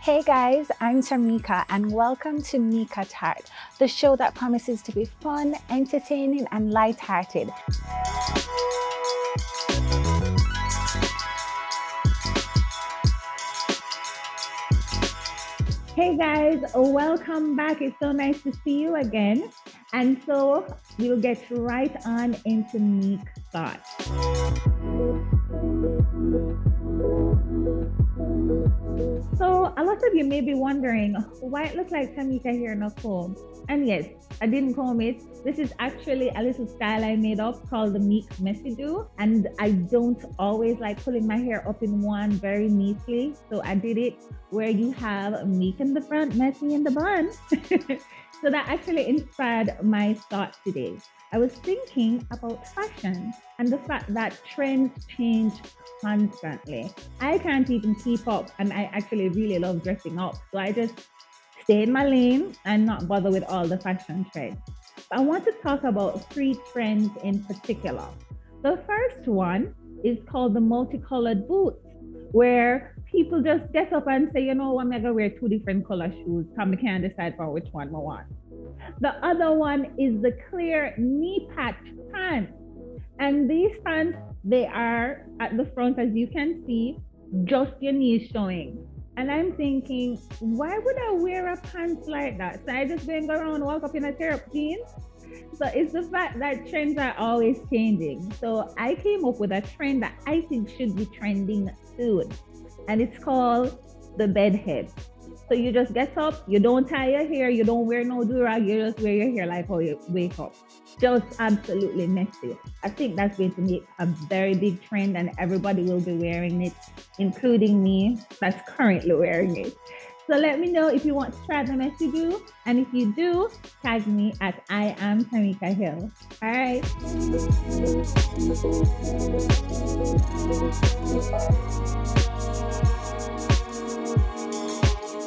Hey guys, I'm Tamika and welcome to Mika Tart, the show that promises to be fun, entertaining, and lighthearted. Hey guys, welcome back. It's so nice to see you again. And so we'll get right on into Meek Thoughts. So a lot of you may be wondering why it looks like Tamika here in a comb. And yes, I didn't comb it. This is actually a little style I made up called the Meek Messy Do. And I don't always like pulling my hair up in one very neatly. So I did it where you have Meek in the front, messy in the bun. So that actually inspired my thought today. I was thinking about fashion and the fact that trends change constantly. I can't even keep up, and I actually really love dressing up. So I just stay in my lane and not bother with all the fashion trends. I want to talk about three trends in particular. The first one is called the multicolored boots, where people just get up and say, you know, I'm gonna wear two different color shoes, come I can't decide for which one I want. The other one is the clear knee patch pants. And these pants, they are at the front, as you can see, just your knees showing. And I'm thinking, why would I wear a pants like that? So I just go around, walk up in a pair of jeans. So it's the fact that trends are always changing. So I came up with a trend that I think should be trending soon. And it's called the bedhead. So you just get up, you don't tie your hair, you don't wear no durag, you just wear your hair like how you wake up. Just absolutely messy. I think that's going to be a very big trend and everybody will be wearing it, including me that's currently wearing it. So let me know if you want to try the messy do. And if you do, tag me at I am Tamika Hill. All right.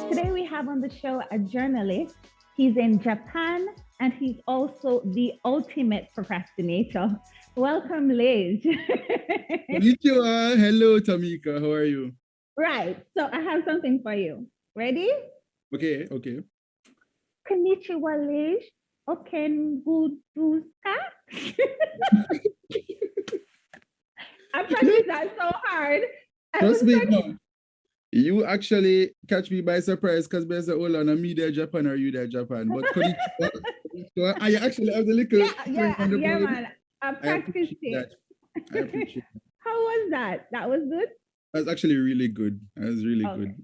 Today we have on the show a journalist. He's in Japan and he's also the ultimate procrastinator. Welcome, Liz. Konnichiwa. Hello, Tamika. How are you? Right. So I have something for you. Ready? Okay. Konnichiwa, Liz. Okenguduska. I practiced that so hard. Trust me, no. You actually catch me by surprise because there's a whole on a me there Japan or you there Japan. But konnichiwa. I actually have the little yeah, man. I practiced it. I appreciate that. How was that? That was good? That's actually really good. That was really good.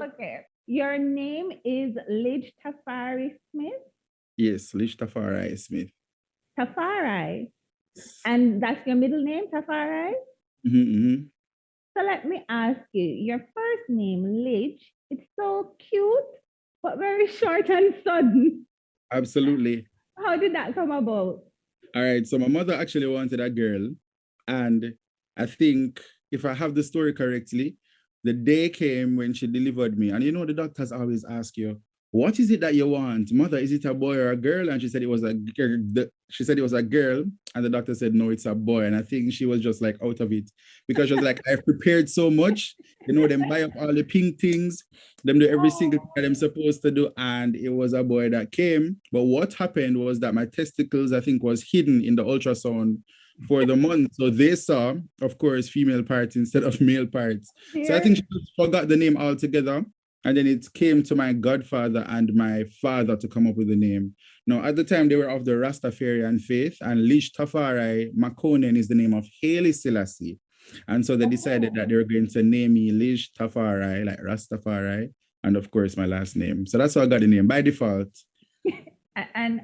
Okay. Your name is Lige Tafari Smith? Yes, Lish Tafari Smith. Tafari. And that's your middle name, Tafari? Mm-hmm. So let me ask you, your first name, Lige, it's so cute, but very short and sudden. Absolutely. How did that come about? All right. So my mother actually wanted a girl. And I think if I have the story correctly, the day came when she delivered me. And you know, the doctors always ask you, what is it that you want? Mother, is it a boy or a girl? And she said it was a girl. She said it was a girl. And the doctor said, no, it's a boy. And I think she was just like out of it because she was like, I've prepared so much. You know, them buy up all the pink things, them do every single thing that I'm supposed to do. And it was a boy that came. But what happened was that my testicles, I think, was hidden in the ultrasound for the month. So they saw, of course, female parts instead of male parts. So I think she just forgot the name altogether. And then it came to my godfather and my father to come up with the name. Now, at the time, they were of the Rastafarian faith, and Lish Tafari Makonnen is the name of Haile Selassie. And so they decided that they were going to name me Lish Tafari, like Rastafari, and of course, my last name. So that's how I got the name by default. And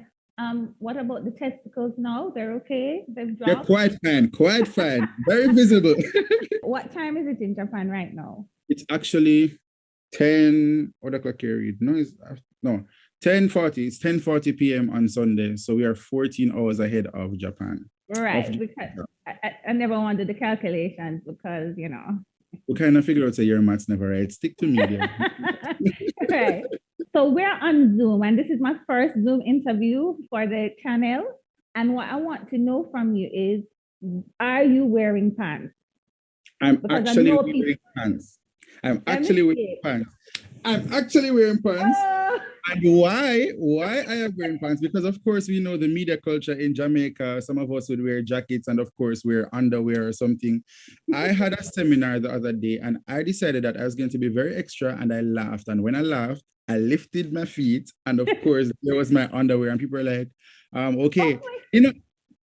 what about the testicles now? They're okay? They've They're dropped? quite fine, very visible. What time is it in Japan right now? It's actually 10, what o'clock you read? No, 10:40. It's 10:40 p.m. on Sunday. So we are 14 hours ahead of Japan. Right, because I never wanted the calculations because, you know. We kind of figure out your math's never right. Stick to me there. Right. So we're on Zoom, and this is my first Zoom interview for the channel. And what I want to know from you is, are you wearing pants? I'm Because I actually know wearing people- pants. I'm Let me actually wearing see. pants. I'm actually wearing pants. Oh. And why? Why I am wearing pants? Because of course we know the media culture in Jamaica. Some of us would wear jackets and of course wear underwear or something. I had a seminar the other day and I decided that I was going to be very extra and I laughed. And when I laughed, I lifted my feet and of course there was my underwear and people were like, okay, you know,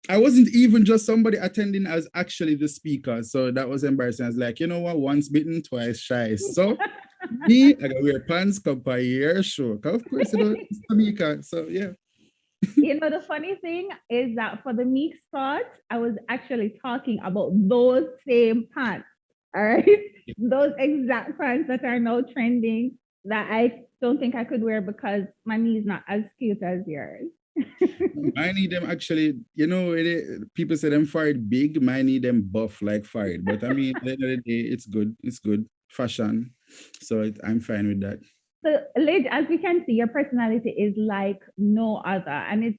I wasn't even just somebody attending as actually the speaker. So that was embarrassing. I was like, you know what? Once bitten, twice shy. So me, I gotta wear pants, come by here, sure. Of course, you know, it's Jamaica. So yeah. You know, the funny thing is that for the Meek thoughts, I was actually talking about those same pants. All right. Those exact pants that are now trending that I don't think I could wear because my knee is not as cute as yours. I need them actually, you know, people say them Farid big, mine need them buff like Farid. But I mean, at the end of the day, it's good. It's good. Fashion. So I'm fine with that. So, Lid, as we can see, your personality is like no other. And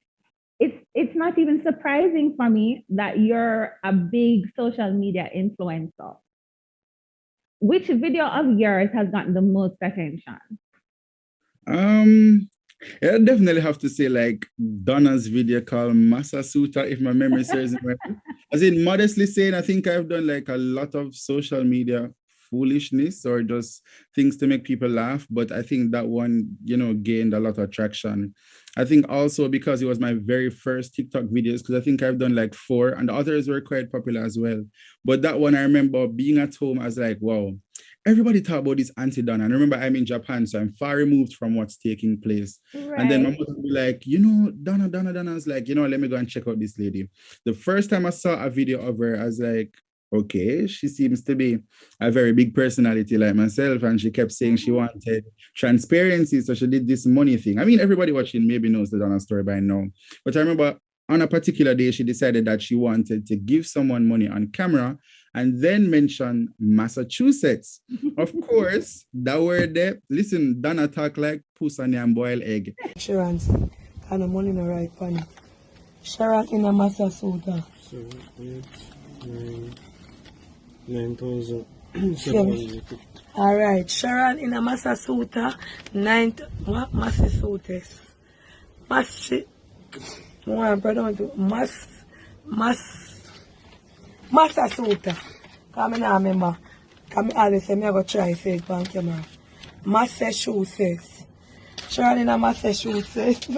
it's not even surprising for me that you're a big social media influencer. Which video of yours has gotten the most attention? I definitely have to say like Donna's video called Masasuta, if my memory serves me right. As in modestly saying, I think I've done like a lot of social media foolishness or just things to make people laugh. But I think that one, you know, gained a lot of traction. I think also because it was my very first TikTok videos, because I think I've done like 4 and the others were quite popular as well. But that one, I remember being at home, I was like, wow, everybody talk about this Auntie Donna. And I remember I'm in Japan, so I'm far removed from what's taking place. Right. And then my mother would be like, you know, Donna. I was like, you know, let me go and check out this lady. The first time I saw a video of her, I was like, okay, she seems to be a very big personality like myself. And she kept saying she wanted transparency. So she did this money thing. I mean, everybody watching maybe knows the Donna story by now. But I remember on a particular day, she decided that she wanted to give someone money on camera and then mention Massachusetts. Of course, that word there, listen, Donna talk like puss and yam boiled egg. Insurance, and the money no right funny. Sharon in a Massachusetts. 9,700. All right, Sharon in a Massachusetts, Massachusetts. Massachusetts. Come now, remember. Come Alice, I'm going to try to say it on camera. Massachusetts. Sharon in a Massachusetts.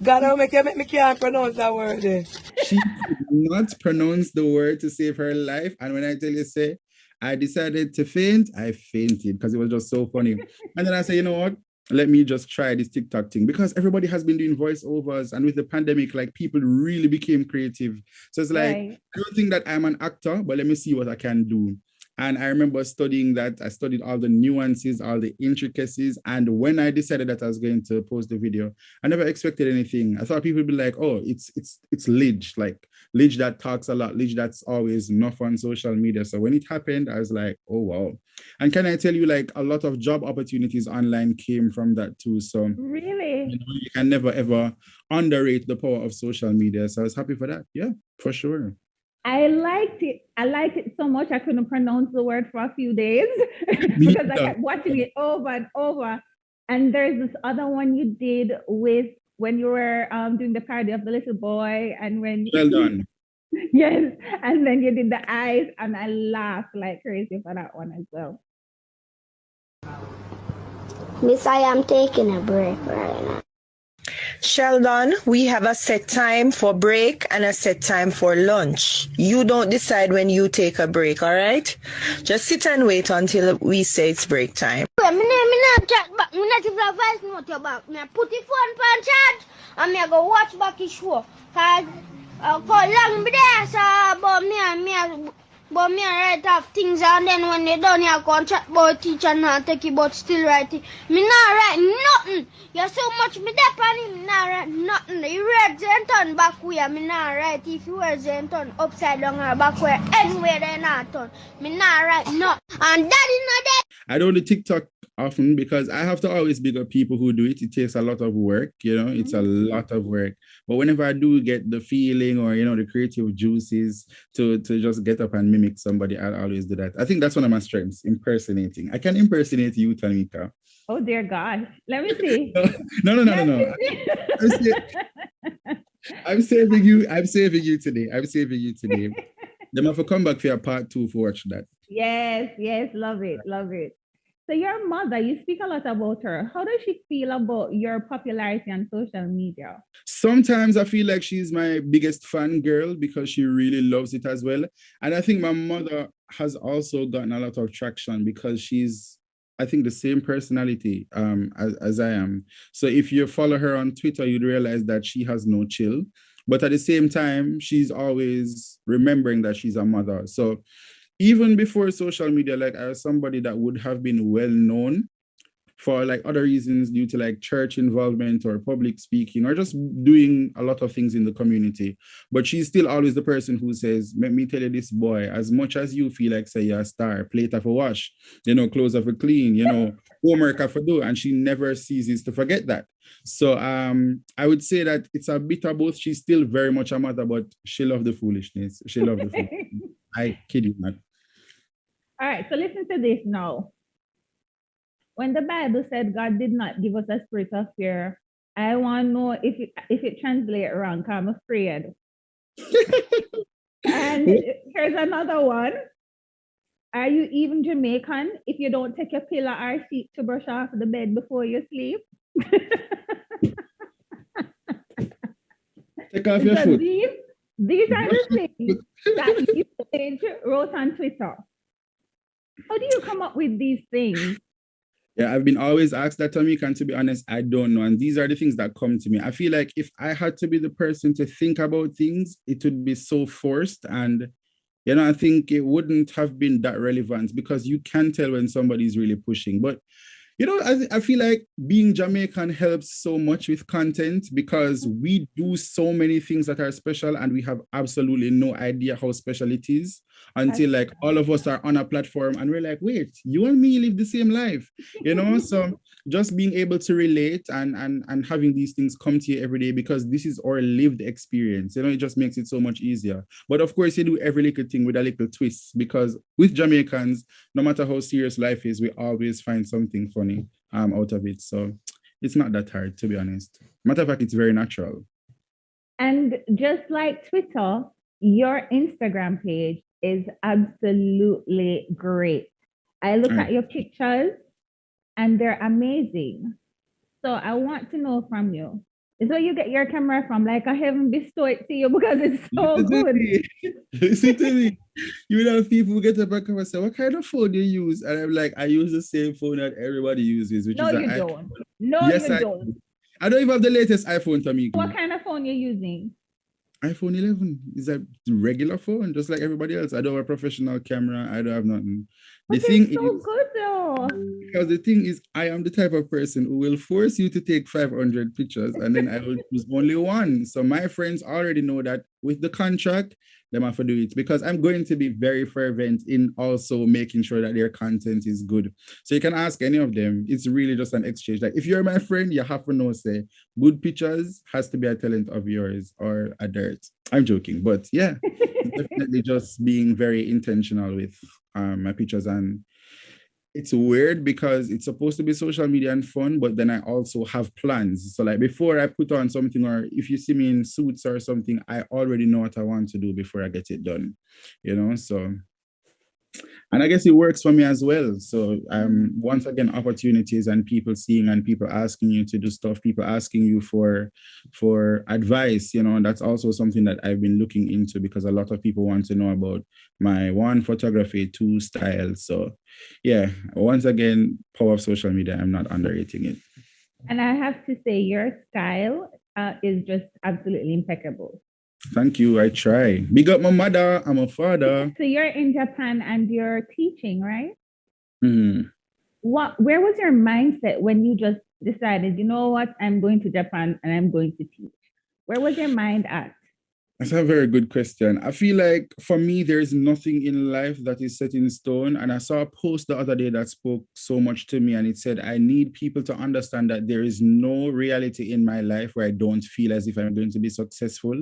God, how make me can't pronounce that word there. She could not pronounce the word to save her life. And when I tell you, say, I decided to faint, I fainted because it was just so funny. And then I say, you know what? Let me just try this TikTok thing because everybody has been doing voiceovers. And with the pandemic, like people really became creative. So it's like, right. I don't think that I'm an actor, but let me see what I can do. And I remember studying that. I studied all the nuances, all the intricacies. And when I decided that I was going to post the video, I never expected anything. I thought people would be like, oh, it's Lige, like Lige that talks a lot, Lige that's always enough on social media. So when it happened, I was like, oh, wow. And can I tell you, like a lot of job opportunities online came from that too. So really, you know, you can never, ever underrate the power of social media. So I was happy for that. Yeah, for sure. I liked it. I liked it so much I couldn't pronounce the word for a few days because I kept watching it over and over. And there's this other one you did with when you were doing the parody of the little boy and when well done. Yes, and then you did the eyes and I laughed like crazy for that one as well. Miss, I am taking a break right now. Sheldon, we have a set time for break and a set time for lunch. You don't decide when you take a break, all right? Just sit and wait until we say it's break time. I'm not chat back. I'm not even a voice note back. I put the phone on charge and I go watch back the show. Cause for long be there, so but me write off things and then when they done you go chat about teacher and not take it but still write it. Me not write nothing. You so much me there on me not write nothing. You read Zenton back where me not write. If you wear Zenton upside down or back where anywhere they not turn. Me not write nothing. And daddy not there. I don't do TikTok often because I have to always big up people who do it. It takes a lot of work, it's a lot of work. But whenever I do get the feeling or, the creative juices to just get up and mimic somebody, I'll always do that. I think that's one of my strengths, impersonating. I can impersonate you, Tamika. Oh, dear gosh. Let me see. No. Let me see. I'm saving you. I'm saving you today. Them have to come back for your part 2 for watch that. Yes, love it. So your mother, you speak a lot about her. How does she feel about your popularity on social media? Sometimes I feel like she's my biggest fan girl because she really loves it as well. And I think my mother has also gotten a lot of traction because she's, I think, the same personality as I am. So if you follow her on Twitter, you'd realize that she has no chill. But at the same time, she's always remembering that she's a mother. So even before social media, like I was somebody that would have been well known for like other reasons due to like church involvement or public speaking or just doing a lot of things in the community. But she's still always the person who says, let me tell you this, boy, as much as you feel like say you're a star, plate of a wash, clothes of a clean, homework of a do, and she never ceases to forget that. So I would say that it's a bit of both. She's still very much a mother, but she loves the foolishness. I kid you not. All right, so listen to this now. When the Bible said God did not give us a spirit of fear, I want to know if it translates wrong, because I'm afraid. And here's another one. Are you even Jamaican if you don't take a pillow or sheet to brush off the bed before you sleep? Take off your foot. These are the things that you wrote on Twitter. How do you come up with these things? Yeah, I've been always asked that, Tamika, and to be honest, I don't know. And these are the things that come to me. I feel like if I had to be the person to think about things, it would be so forced. And, I think it wouldn't have been that relevant because you can tell when somebody's really pushing. But I feel like being Jamaican helps so much with content because we do so many things that are special and we have absolutely no idea how special it is until like all of us are on a platform and we're like, wait, you and me live the same life, So just being able to relate and having these things come to you every day because this is our lived experience, it just makes it so much easier. But of course, you do every little thing with a little twist because with Jamaicans, no matter how serious life is, we always find something funny out of it. So it's not that hard, to be honest. Matter of fact, it's very natural. And just like Twitter, your Instagram page is absolutely great. I look at your pictures and they're amazing. So I want to know from you, is where you get your camera from? Like I haven't bestowed it to you because it's so good. Listen to me. You know, people get up and say, what kind of phone do you use? And I'm like, I use the same phone that everybody uses, which no, is you an don't. iPhone. No, yes, you don't. I don't even have the latest iPhone, Tamika. What kind of phone you're using? iPhone 11 is a regular phone, just like everybody else. I don't have a professional camera. I don't have nothing. But it's so good though. Because the thing is, I am the type of person who will force you to take 500 pictures and then I will choose only one. So my friends already know that with the contract, they have to do it because I'm going to be very fervent in also making sure that their content is good. So you can ask any of them. It's really just an exchange. Like if you're my friend, you have to know, say, good pictures has to be a talent of yours or a dirt. I'm joking, but yeah, definitely just being very intentional with my pictures. And it's weird because it's supposed to be social media and fun, but then I also have plans. So like before I put on something, or if you see me in suits or something, I already know what I want to do before I get it done, so. And I guess it works for me as well. So once again, opportunities and people seeing and people asking you to do stuff, people asking you for advice, and that's also something that I've been looking into because a lot of people want to know about my 1, photography, 2, style. So yeah, once again, power of social media, I'm not underrating it. And I have to say your style is just absolutely impeccable. Thank you. I try. Big up my mother. I'm a father. So you're in Japan and you're teaching, right? Mm-hmm. Where was your mindset when you just decided, you know what, I'm going to Japan and I'm going to teach? Where was your mind at? That's a very good question. I feel like for me, there's nothing in life that is set in stone. And I saw a post the other day that spoke so much to me. And it said, I need people to understand that there is no reality in my life where I don't feel as if I'm going to be successful.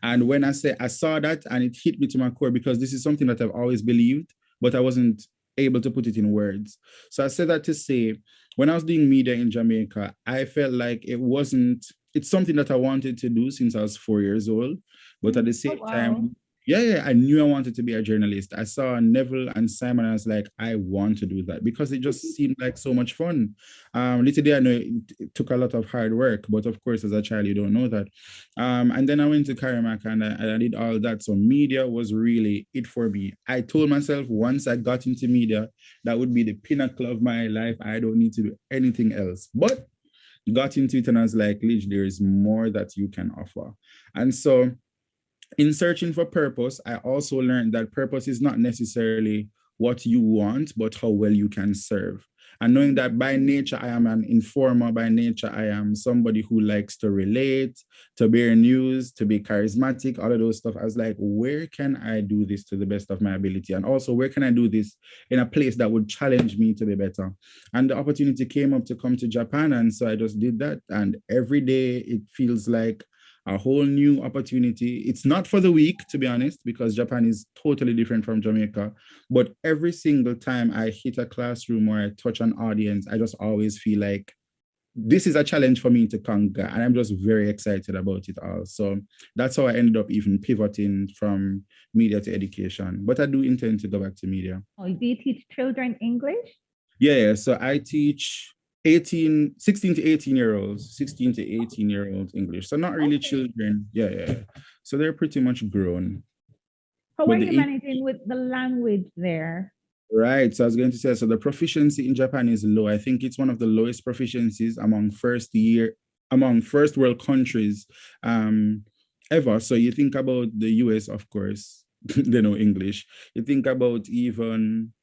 And when I saw that and it hit me to my core because this is something that I've always believed, but I wasn't able to put it in words. So I said that to say, when I was doing media in Jamaica, I felt like it's something that I wanted to do since I was 4 years old. But at the Oh, same wow. time, yeah, I knew I wanted to be a journalist. I saw Neville and Simon, and I was like, I want to do that because it just seemed like so much fun. Little did I know it took a lot of hard work, but of course, as a child, you don't know that. And then I went to Karamak and I did all that. So media was really it for me. I told myself once I got into media, that would be the pinnacle of my life. I don't need to do anything else. But got into it and I was like, Lidge, there is more that you can offer. And so in searching for purpose, I also learned that purpose is not necessarily what you want, but how well you can serve. And knowing that by nature, I am an informer, by nature, I am somebody who likes to relate, to bear news, to be charismatic, all of those stuff. I was like, where can I do this to the best of my ability? And also, where can I do this in a place that would challenge me to be better? And the opportunity came up to come to Japan. And so I just did that. And every day it feels like a whole new opportunity. It's not for the weak, to be honest, because Japan is totally different from Jamaica. But every single time I hit a classroom or I touch an audience, I just always feel like this is a challenge for me to conquer. And I'm just very excited about it all. So that's how I ended up even pivoting from media to education. But I do intend to go back to media. Oh, do you teach children English? Yeah. So I teach 16 to 18-year-olds, 16 to 18-year-olds English. So not really children. Yeah. So they're pretty much grown. How But are you managing with the language there? Right. So I was going to say, so the proficiency in Japan is low. I think it's one of the lowest proficiencies among first world countries ever. So you think about the US, of course, they know English. You think about even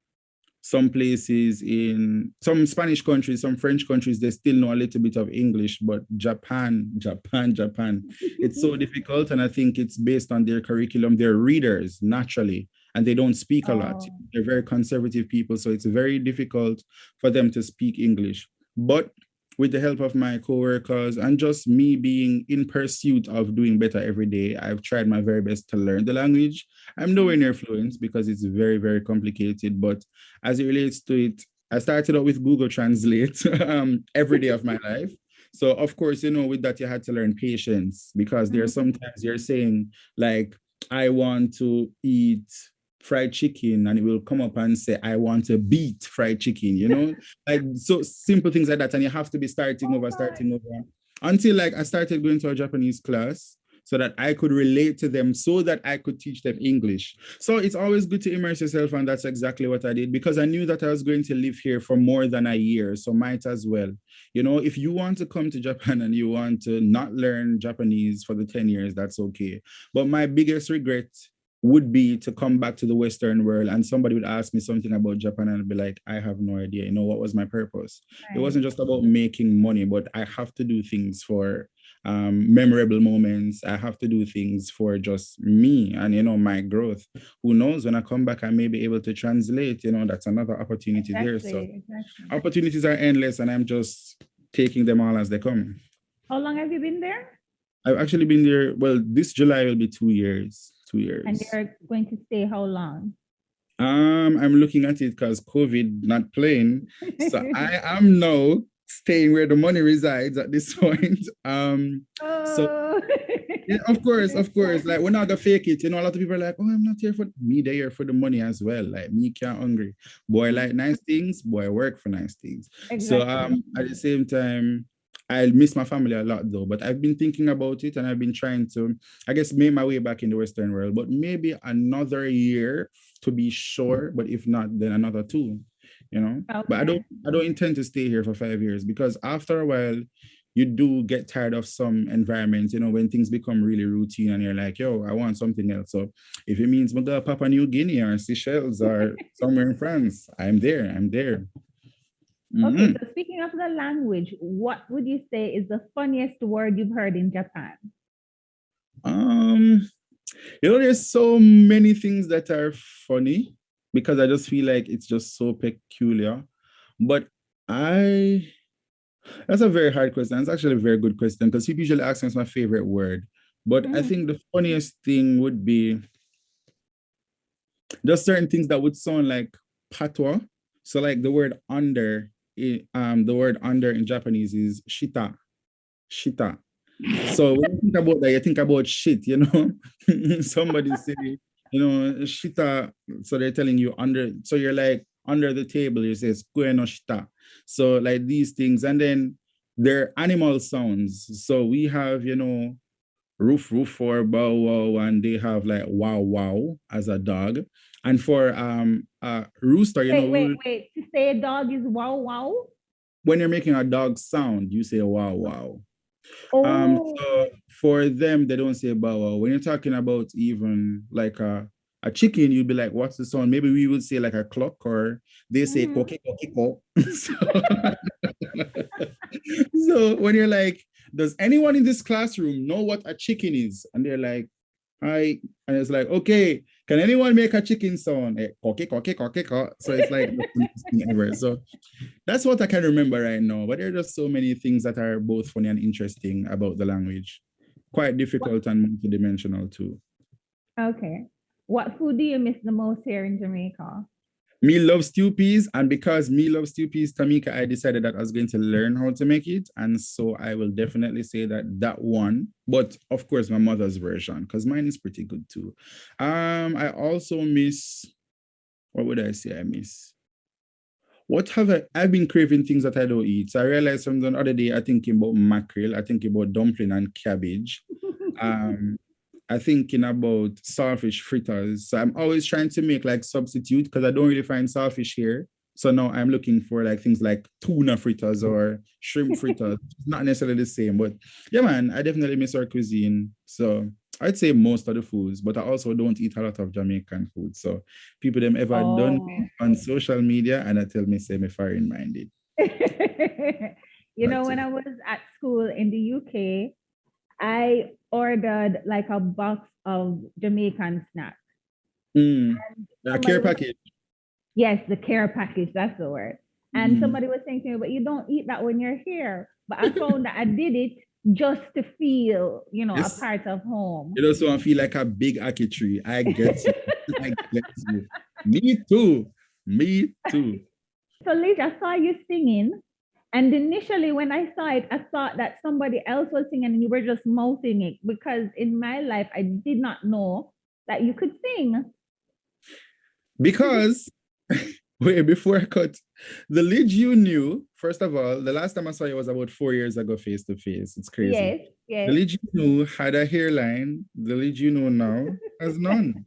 some places in some Spanish countries, some French countries, they still know a little bit of English, but Japan, it's so difficult. And I think it's based on their curriculum. They're readers naturally, and they don't speak a lot. They're very conservative people. So it's very difficult for them to speak English. But with the help of my coworkers and just me being in pursuit of doing better every day, I've tried my very best to learn the language. I'm nowhere near fluent because it's very, very complicated. But as it relates to it, I started out with Google Translate every day of my life. So of course, with that you had to learn patience because there are sometimes you're saying like, I want to eat fried chicken and it will come up and say, I want to beat fried chicken, like so simple things like that. And you have to be starting over until like I started going to a Japanese class so that I could relate to them so that I could teach them English. So it's always good to immerse yourself. And that's exactly what I did because I knew that I was going to live here for more than a year. So might as well, if you want to come to Japan and you want to not learn Japanese for the 10 years, that's okay. But my biggest regret would be to come back to the Western world and somebody would ask me something about Japan and I'd be like, I have no idea. What was my purpose? Right. It wasn't just about making money, but I have to do things for memorable moments. I have to do things for just me and, my growth. Who knows, when I come back, I may be able to translate, that's another opportunity there. So opportunities are endless and I'm just taking them all as they come. How long have you been there? I've actually been there, well, this July will be 2 years. 2 years. And you're going to stay how long? I'm looking at it because COVID not playing. So I am now staying where the money resides at this point. So yeah, of course. Like we're not gonna fake it. A lot of people are like, oh, I'm not here for me, they're here for the money as well. Like me can't hungry. Boy like nice things, boy work for nice things. Exactly. So at the same time, I miss my family a lot though, but I've been thinking about it and I've been trying to, I guess, make my way back in the Western world, but maybe another year to be sure, but if not, then another 2, Okay. But I don't intend to stay here for 5 years because after a while, you do get tired of some environments, when things become really routine and you're like, yo, I want something else. So if it means go Papua New Guinea or Seychelles or somewhere in France, I'm there. Okay, so speaking of the language, what would you say is the funniest word you've heard in Japan? There's so many things that are funny because I just feel like it's just so peculiar. But I that's a very hard question. It's actually a very good question because people usually ask me what's my favorite word. But I think the funniest thing would be just certain things that would sound like patois. So like the word under, the word under in Japanese is shita. Shita. So when you think about that, you think about shit, you know. Somebody say, shita. So they're telling you under, so you're like under the table, you say square no shita. So like these things, and then they're animal sounds. So we have, roof roof for bow wow, and they have like wow wow as a dog. And for rooster, Wait. To say a dog is wow wow? when you're making a dog sound, you say wow wow. Oh. So for them, they don't say bow wow. When you're talking about even like a chicken, you'd be like, what's the sound? Maybe we would say like a clock, or they say koke koke ko. So when you're like, does anyone in this classroom know what a chicken is? And they're like, hi. And it's like, okay, can anyone make a chicken sound? Koke koke koke ko. So it's like the funniest thing ever. So that's what I can remember right now. But there are just so many things that are both funny and interesting about the language. Quite difficult and multidimensional too. Okay. What food do you miss the most here in Jamaica? Me love stew peas, and because me love stew peas, Tamika, I decided that I was going to learn how to make it, and so I will definitely say that one. But of course, my mother's version, because mine is pretty good too. I also miss. What would I say? I miss. What have I've been craving things that I don't eat. So I realized from the other day, I thinking about mackerel, I thinking about dumpling and cabbage. I thinking about saltfish fritters. So I'm always trying to make like substitute because I don't really find saltfish here. So now I'm looking for like things like tuna fritters or shrimp fritters. It's not necessarily the same, but yeah, man, I definitely miss our cuisine. So I'd say most of the foods, but I also don't eat a lot of Jamaican food. So people them ever done me on social media and I tell me say me foreign minded. When I was at school in the UK, I ordered like a box of Jamaican snacks. A care package. Yes, the care package, that's the word. And somebody was saying to me, but you don't eat that when you're here. But I found that I did it just to feel, a part of home. You just want to feel like a big ackee tree. I get you. I get you. Me too. Me too. So Liz, I saw you singing. And initially when I saw it, I thought that somebody else was singing and you were just mouthing it, because in my life, I did not know that you could sing. Because, wait, before I cut, the Lij you knew, first of all, the last time I saw you was about 4 years ago, face to face. It's crazy. Yes. The Lij you knew had a hairline. The Lij you know now has none.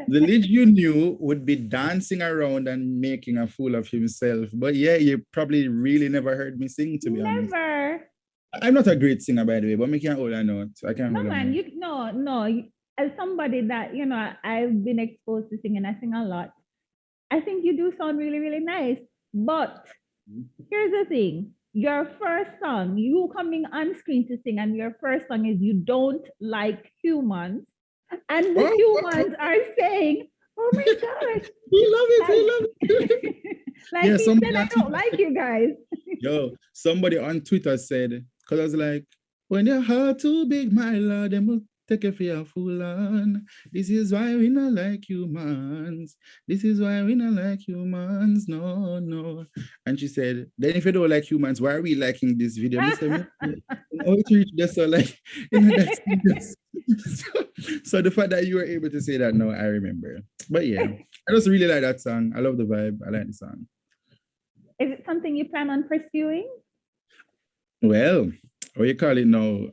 The Lij you knew would be dancing around and making a fool of himself. But yeah, you probably really never heard me sing, to be honest. Never. I'm not a great singer, by the way, but me can't hold a note. I can't hold a note. No. As somebody that, I've been exposed to singing, I sing a lot. I think you do sound really, really nice. But here's the thing. Your first song, you coming on screen to sing, and your first song is You Don't Like Humans. And the humans are saying, oh my gosh. We love it. Like yeah, he said, I don't like you guys. Yo, somebody on Twitter said, because I was like, when your heart too big, my lord, them will take you for your fool on. This is why we not like humans. This is why we not like humans. No. And she said, then if you don't like humans, why are we liking this video? Mr. Oh, to reach this, so like, that's so the fact that you were able to say that now, I remember. But yeah, I just really like that song. I love the vibe. I like the song. Is it something you plan on pursuing? Well, what you call it now?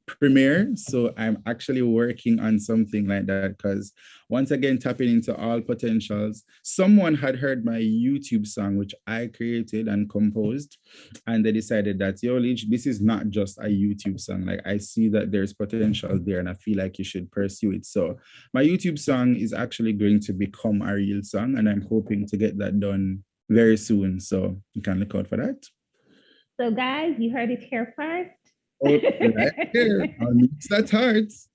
Premiere. So I'm actually working on something like that because once again, tapping into all potentials. Someone had heard my YouTube song, which I created and composed, and they decided that, yo, Lich, this is not just a YouTube song. Like, I see that there's potential there and I feel like you should pursue it. So my YouTube song is actually going to become a real song, and I'm hoping to get that done very soon. So you can look out for that. So guys, you heard it here first. Oh, right here. That hurts.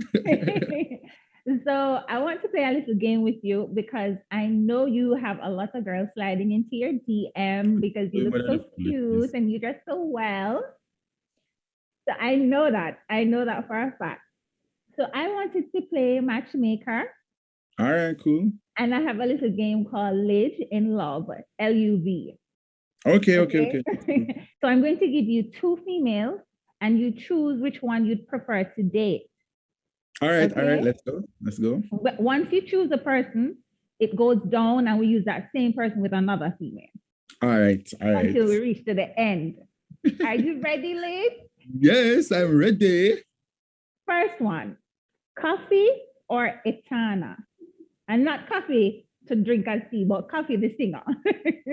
So I want to play a little game with you because I know you have a lot of girls sliding into your DM because you look so cute and you dress so well. So I know that. I know that for a fact. So I wanted to play Matchmaker. All right, cool. And I have a little game called Live in Love, LUV. Okay. So I'm going to give you two females and you choose which one you'd prefer to date. All right, let's go. But once you choose a person, it goes down and we use that same person with another female. All right. Until we reach to the end. Are you ready, Liz? Yes, I'm ready. First one, coffee or Etana? And not coffee to drink and see, but coffee the singer.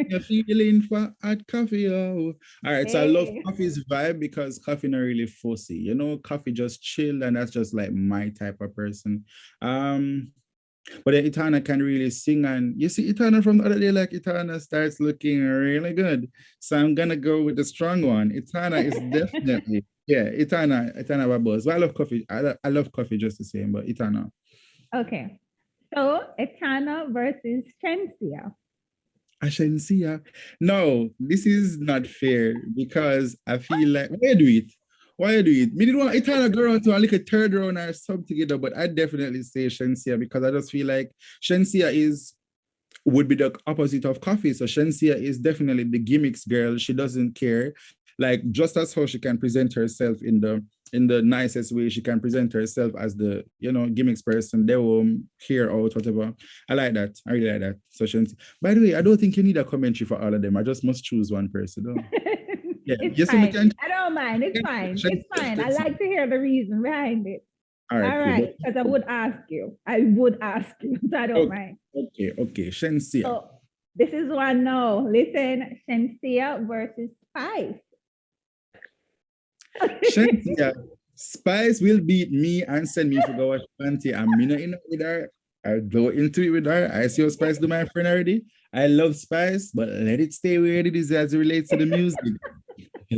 You're feeling for hot coffee, oh. All right, so I love coffee's vibe because coffee not really fussy. You know, coffee just chill, and that's just like my type of person. But then Itana can really sing, and you see Itana from the other day, like Itana starts looking really good. So I'm gonna go with the strong one. Itana is definitely, Itana Babos. But I love coffee. I love coffee just the same, but Itana. Okay. So Etana versus Shensia. Shensia. No, this is not fair because I feel like why you do it? Me didn't want Etana go around to a little third round or something together, but I definitely say Shensia because I just feel like Shensia would be the opposite of coffee. So Shensia is definitely the gimmicks girl. She doesn't care. Like just as how she can present herself in the nicest way, she can present herself as the, gimmicks person. They will hear out, whatever. I like that. I really like that. So Shensia. By the way, I don't think you need a commentary for all of them. I just must choose one person. Yeah. It's fine. I don't mind. It's fine. It's fine. I like to hear the reason behind it. All right. Because I would ask you. So I don't mind. Okay. Shensia. So this is one now. Listen, Shensia versus Spice. Shensia, Spice will beat me and send me to go watch Panty. I'm in it with her. I'll go into it with her. I see how Spice do my friend already. I love Spice, but let it stay where it is as it relates to the music.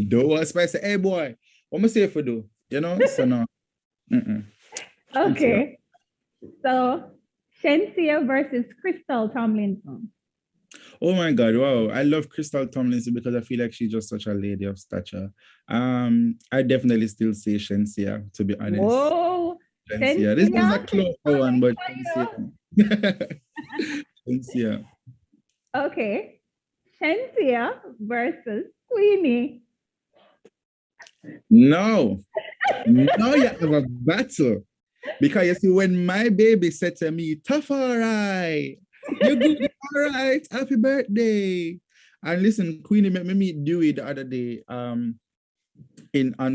Don't want Spice say, hey boy, what am I say for do? So no. Okay. So Shensia versus Crystal Tomlinson. Oh my God, wow. I love Crystal Tomlinson because I feel like she's just such a lady of stature. I definitely still say Shensia, to be honest. Whoa. Shensia. This is a close one, but Shensia. Shensia. Okay. Shensia versus Queenie. No, you have a battle. Because you see, when my baby said to me, tough, all right. You're good, all right. Happy birthday. And listen, Queenie made me meet Dewey the other day on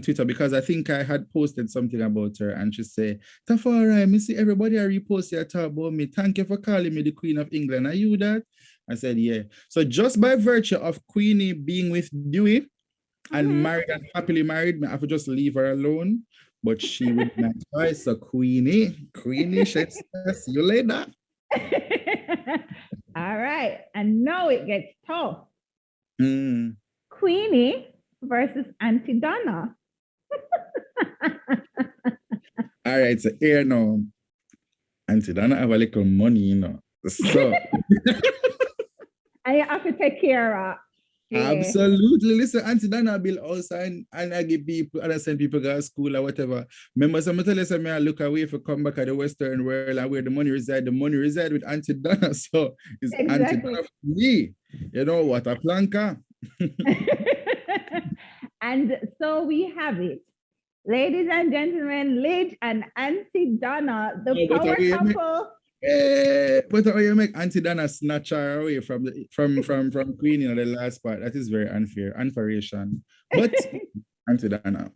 Twitter because I think I had posted something about her and she said, tough, all right. Me see everybody I repost your talk about me. Thank you for calling me the Queen of England. Are you that? I said, yeah. So just by virtue of Queenie being with Dewey and married and happily married, I have to just leave her alone. But she would not try. So Queenie, see you later. All right. And now it gets tough. Queenie versus Auntie Donna. All right. So here now, Auntie Donna have a little money, So I have to take care of. Yeah. Absolutely. Listen, Auntie Donna bill also and I give people and I send people go to school or whatever. Remember, some tell us I look away for come back at the Western world and where the money reside with Auntie Donna. So it's Auntie Donna for me. You know what a planka. And so we have it. Ladies and gentlemen, Lidge and Auntie Donna, the power couple. But how you make Auntie Donna snatch her away from Queenie in the last part? That is very unfair, unfairation. But Auntie Donna.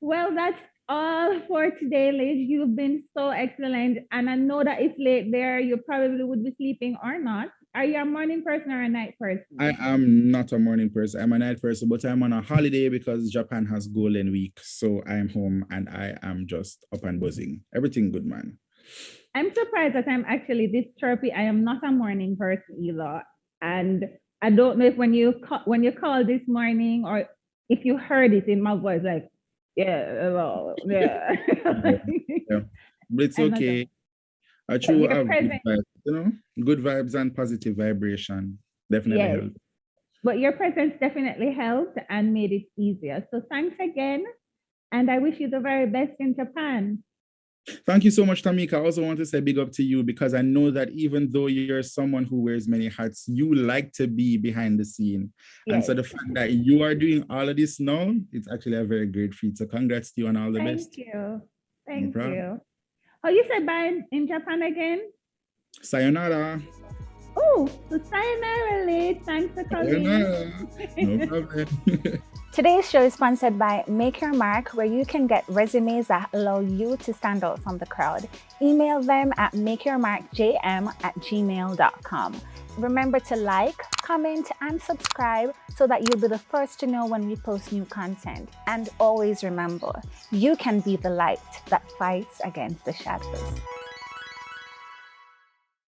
Well, that's all for today, Lidge. You've been so excellent, and I know that it's late there. You probably would be sleeping or not. Are you a morning person or a night person? I am not a morning person. I'm a night person, but I'm on a holiday because Japan has Golden Week, so I'm home and I am just up and buzzing. Everything good, man. I'm surprised that I'm actually this chirpy. I am not a morning person either. And I don't know if when you called this morning or if you heard it in my voice, like, yeah, hello, yeah. Yeah. But it's okay. I truly your have good presence, vibes, good vibes and positive vibration definitely yes, help. but your presence definitely helped and made it easier. So thanks again. And I wish you the very best in Japan. Thank you so much, Tamika. I also want to say big up to you because I know that even though you're someone who wears many hats, you like to be behind the scene. Yes. And so the fact that you are doing all of this now, it's actually a very great feat. So congrats to you and all the best. Thank you. No Thank problem. you. Oh, you said bye in Japan again? Sayonara. Oh, so sayonara, Lee. Thanks for calling. Sayonara. No problem. Today's show is sponsored by Make Your Mark, where you can get resumes that allow you to stand out from the crowd. Email them at makeyourmarkjm@gmail.com. Remember to like, comment, and subscribe so that you'll be the first to know when we post new content. And always remember, you can be the light that fights against the shadows.